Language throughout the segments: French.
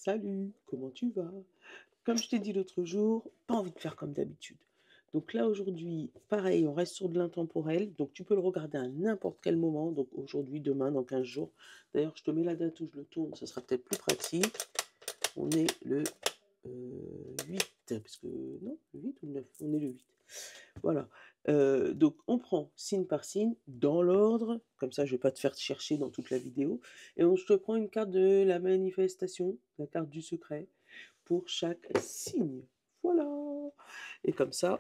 Salut, comment tu vas? Comme je t'ai dit l'autre jour, pas envie de faire comme d'habitude. Donc là aujourd'hui, pareil, on reste sur de l'intemporel, donc tu peux le regarder à n'importe quel moment, donc aujourd'hui, demain, dans 15 jours. D'ailleurs, je te mets la date où je le tourne, ça sera peut-être plus pratique. On est le 8, parce que non, le 8 ou le 9? On est le 8. Voilà. Donc on prend signe par signe, dans l'ordre, comme ça je vais pas te faire chercher dans toute la vidéo, et je te prends une carte de la manifestation, la carte du secret, pour chaque signe. Voilà. Et comme ça,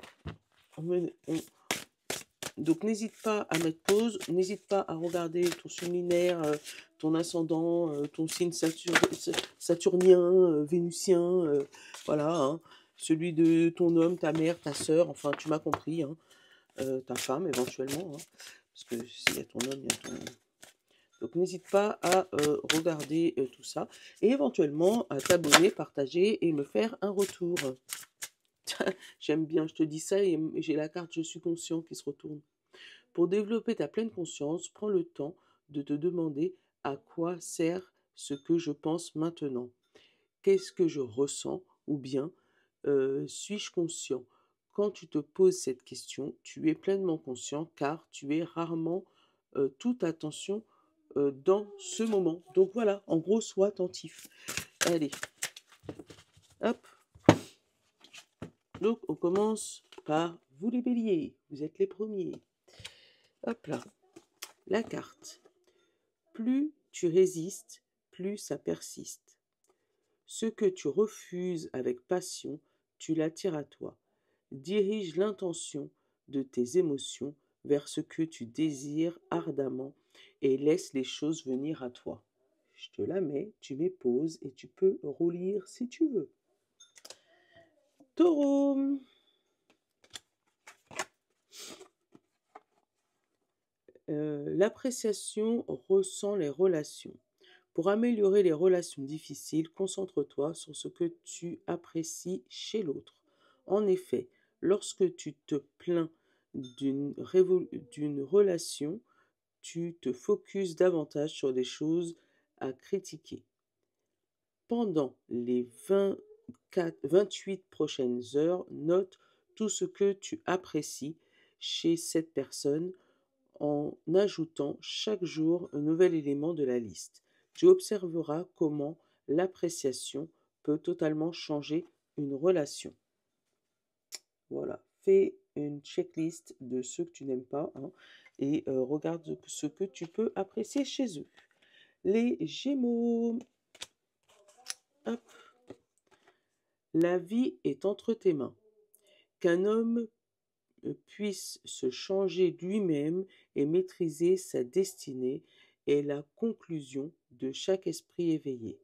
donc n'hésite pas à mettre pause, n'hésite pas à regarder ton signe lunaire, ton ascendant, ton signe saturnien, vénusien, voilà, hein, celui de ton homme, ta mère, ta sœur, enfin tu m'as compris, hein, ta femme éventuellement, hein, parce que s'il y a ton homme, il y a ton... Donc n'hésite pas à regarder tout ça, et éventuellement à t'abonner, partager et me faire un retour. J'aime bien, je te dis ça, et j'ai la carte « Je suis conscient » qui se retourne. Pour développer ta pleine conscience, prends le temps de te demander à quoi sert ce que je pense maintenant. Qu'est-ce que je ressens, ou bien suis-je conscient? Quand tu te poses cette question, tu es pleinement conscient, car tu es rarement toute attention dans ce moment. Donc voilà, en gros, sois attentif. Allez, hop. Donc on commence par vous les béliers, vous êtes les premiers. Hop là, la carte. Plus tu résistes, plus ça persiste. Ce que tu refuses avec passion, tu l'attires à toi. Dirige l'intention de tes émotions vers ce que tu désires ardemment et laisse les choses venir à toi. Je te la mets, tu mets pause et tu peux relire si tu veux. Taureau. L'appréciation ressent les relations. Pour améliorer les relations difficiles, concentre-toi sur ce que tu apprécies chez l'autre. En effet, lorsque tu te plains d'une relation, tu te focuses davantage sur des choses à critiquer. Pendant les 28 prochaines heures, note tout ce que tu apprécies chez cette personne en ajoutant chaque jour un nouvel élément de la liste. Tu observeras comment l'appréciation peut totalement changer une relation. Voilà, fais une checklist de ceux que tu n'aimes pas, hein, et regarde ce que tu peux apprécier chez eux. Les Gémeaux. Hop. La vie est entre tes mains. Qu'un homme puisse se changer lui-même et maîtriser sa destinée est la conclusion de chaque esprit éveillé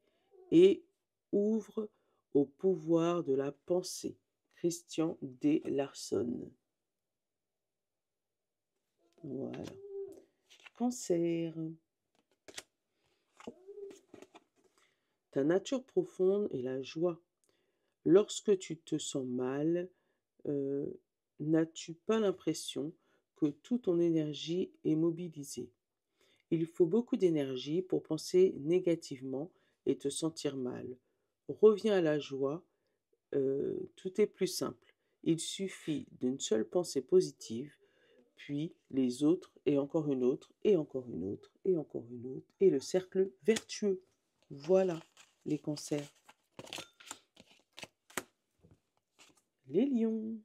et ouvre au pouvoir de la pensée. Christian D. Larson. Voilà. Cancer. Ta nature profonde est la joie. Lorsque tu te sens mal, n'as-tu pas l'impression que toute ton énergie est mobilisée? Il faut beaucoup d'énergie pour penser négativement et te sentir mal. Reviens à la joie, tout est plus simple. Il suffit d'une seule pensée positive, puis les autres, et encore une autre, et encore une autre, et encore une autre, et le cercle vertueux. Voilà les cancers. Les lions.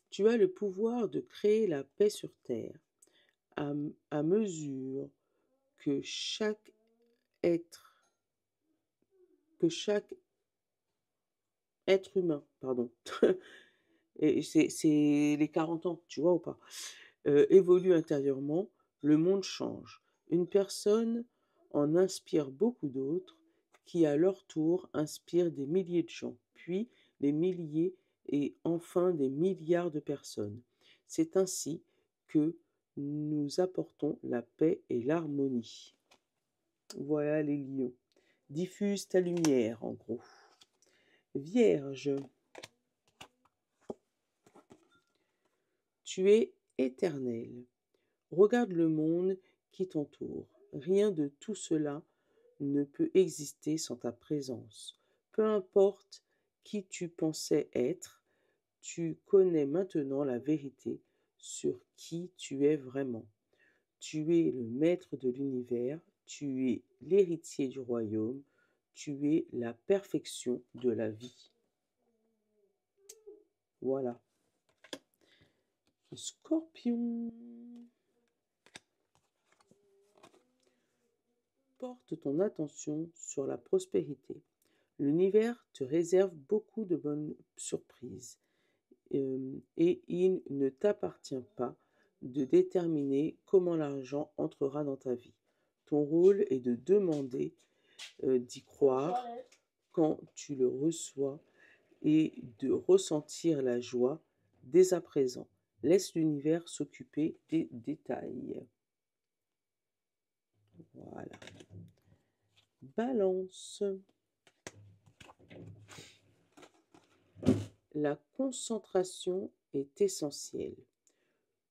Tu as le pouvoir de créer la paix sur terre à mesure que chaque être, humain, pardon, et c'est les 40 ans, tu vois ou pas, évolue intérieurement, le monde change. Une personne en inspire beaucoup d'autres, qui à leur tour inspirent des milliers de gens, puis des milliers et enfin des milliards de personnes. C'est ainsi que nous apportons la paix et l'harmonie. Voilà les lions. Diffuse ta lumière, en gros. Vierge. Tu es éternel. Regarde le monde qui t'entoure. Rien de tout cela ne peut exister sans ta présence. Peu importe qui tu pensais être, tu connais maintenant la vérité sur qui tu es vraiment. Tu es le maître de l'univers, tu es l'héritier du royaume, tu es la perfection de la vie. Voilà. Scorpion. Porte ton attention sur la prospérité. L'univers te réserve beaucoup de bonnes surprises et il ne t'appartient pas de déterminer comment l'argent entrera dans ta vie. Ton rôle est de demander, d'y croire quand tu le reçois et de ressentir la joie dès à présent. Laisse l'univers s'occuper des détails. Voilà. Balance. La concentration est essentielle.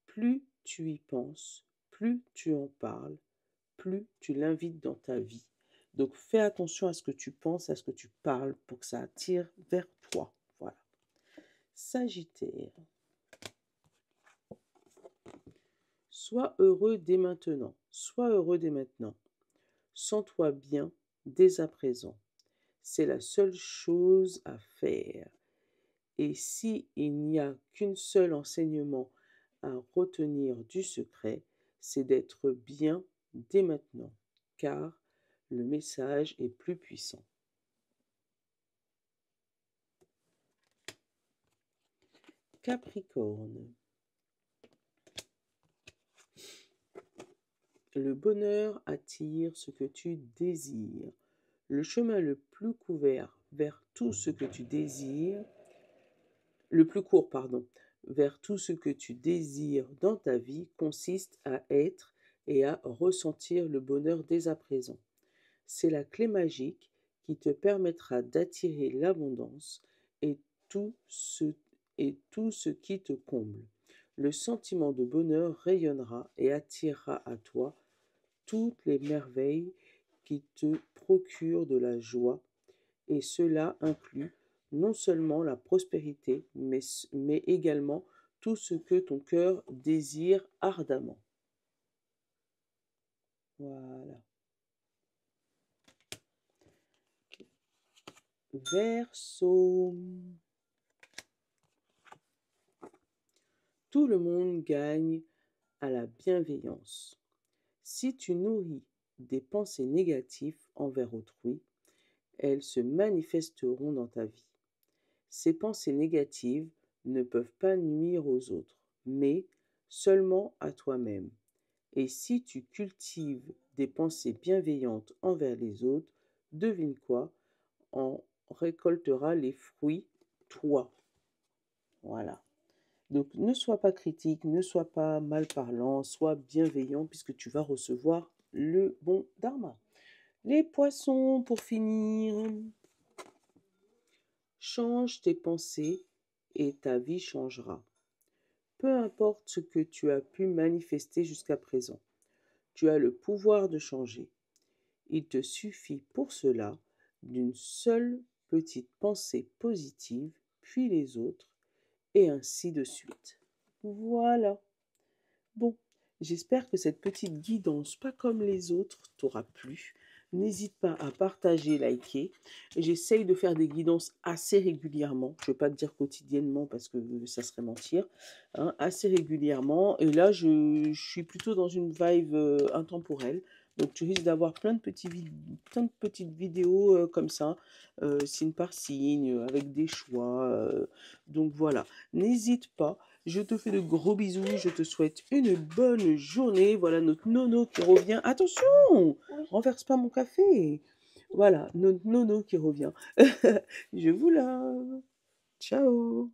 Plus tu y penses, plus tu en parles, plus tu l'invites dans ta vie. Donc fais attention à ce que tu penses, à ce que tu parles pour que ça attire vers toi. Voilà. Sagittaire. Sois heureux dès maintenant. Sois heureux dès maintenant. Sens-toi bien dès à présent. C'est la seule chose à faire. Et s'il n'y a qu'un seul enseignement à retenir du secret, c'est d'être bien dès maintenant, car le message est plus puissant. Capricorne. Le bonheur attire ce que tu désires. Le chemin le plus couvert vers tout ce que tu désires, le plus court, pardon, vers tout ce que tu désires dans ta vie consiste à être et à ressentir le bonheur dès à présent. C'est la clé magique qui te permettra d'attirer l'abondance et tout ce qui te comble. Le sentiment de bonheur rayonnera et attirera à toi toutes les merveilles qui te procurent de la joie, et cela inclut non seulement la prospérité, mais également tout ce que ton cœur désire ardemment. Voilà. Verseau. Tout le monde gagne à la bienveillance. Si tu nourris des pensées négatives envers autrui, elles se manifesteront dans ta vie. Ces pensées négatives ne peuvent pas nuire aux autres, mais seulement à toi-même. Et si tu cultives des pensées bienveillantes envers les autres, devine quoi? En récoltera les fruits, toi. Voilà. Donc, ne sois pas critique, ne sois pas mal parlant, sois bienveillant puisque tu vas recevoir le bon dharma. Les poissons, pour finir. Change tes pensées et ta vie changera. Peu importe ce que tu as pu manifester jusqu'à présent, tu as le pouvoir de changer. Il te suffit pour cela d'une seule petite pensée positive, puis les autres, et ainsi de suite. Voilà. Bon, j'espère que cette petite guidance, pas comme les autres, t'aura plu. N'hésite pas à partager, liker. J'essaye de faire des guidances assez régulièrement. Je ne vais pas te dire quotidiennement parce que ça serait mentir. Hein, assez régulièrement. Et là, je suis plutôt dans une vibe intemporelle. Donc, tu risques d'avoir plein de petites vidéos comme ça, signe par signe, avec des choix. Donc, voilà. N'hésite pas. Je te fais de gros bisous. Je te souhaite une bonne journée. Voilà notre Nono qui revient. Attention! Oui. Renverse pas mon café. Voilà, notre Nono qui revient. Je vous love. Ciao!